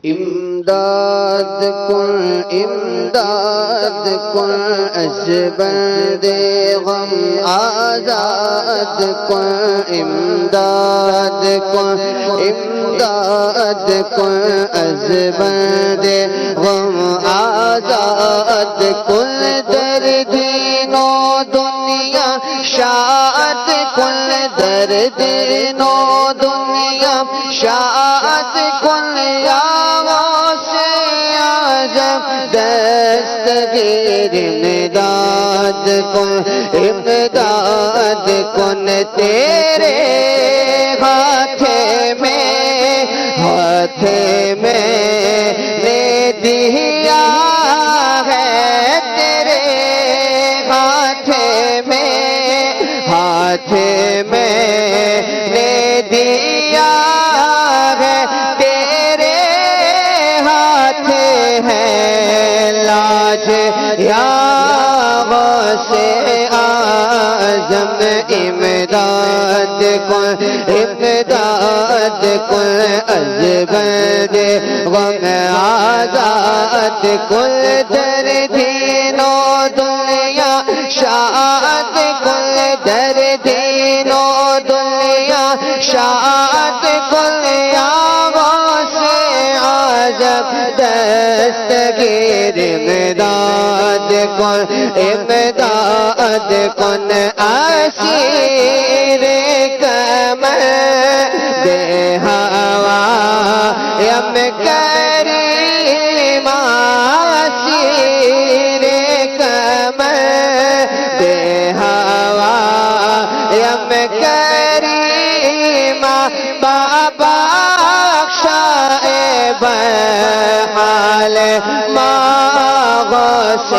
امداد کن از بند غم آزاد کن امداد کن از بند غم آزاد کن در دین و دنیا شاد کن در دین و دنیا شاد کن یا دستگیر امداد کن تیرے ہاتھ میں نے دیا ہے تیرے ہاتھ میں نے دیا ہے تیرے ہاتھ ہے لاج یا غوث اعظم امداد کن از بند غم آزاد کن در دین و دنیا شاد کن در دین و دنیا شاد کن یا غوث اعظم دستگیر امداد کن اسیر کمر دے ہوا یم کریم اسیر کمر دے ہوا یم کریم بابا بحال غوث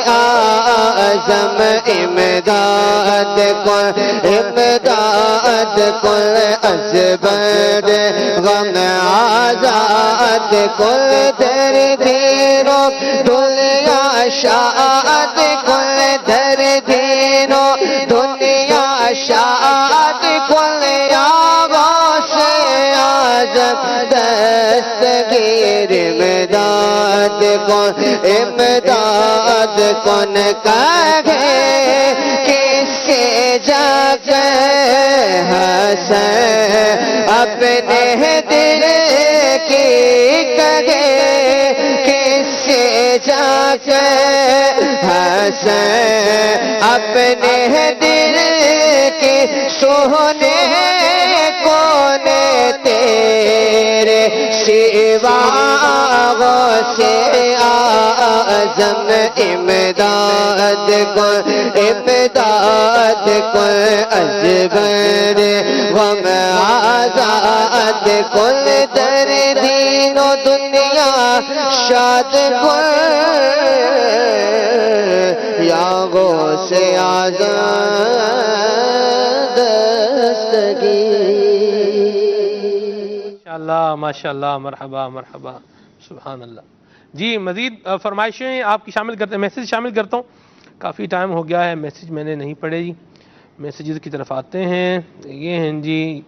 اعظم امداد کن از بند غم آزاد کن در دین و دنیا شاد کن در دین و دنیا شاد کن یا غوث اعظم دستگیر امداد کن کہے کس کے جگہ حسن اپنے دل کی کہے کس کے جگہ حسن اپنے دل کی سونے کون تیرے سوا غوث اعظم امداد کن از بند غم آزاد کن در دین و دنیا شاد کن یا غوث اعظم ماشاءاللہ مرحبا مرحبا سبحان اللہ. جی مزید فرمائشیں آپ کی شامل کرتے ہیں، میسیج شامل کرتا ہوں. کافی ٹائم ہو گیا ہے، میسیج میں نے نہیں پڑھے جی. میسیجز کی طرف آتے ہیں. یہ ہیں جی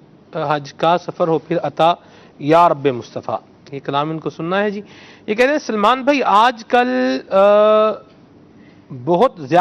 حج کا سفر ہو پھر عطا یا رب مصطفیٰ، یہ کلام ان کو سننا ہے جی. یہ کہتے ہیں سلمان بھائی آج کل بہت زیادہ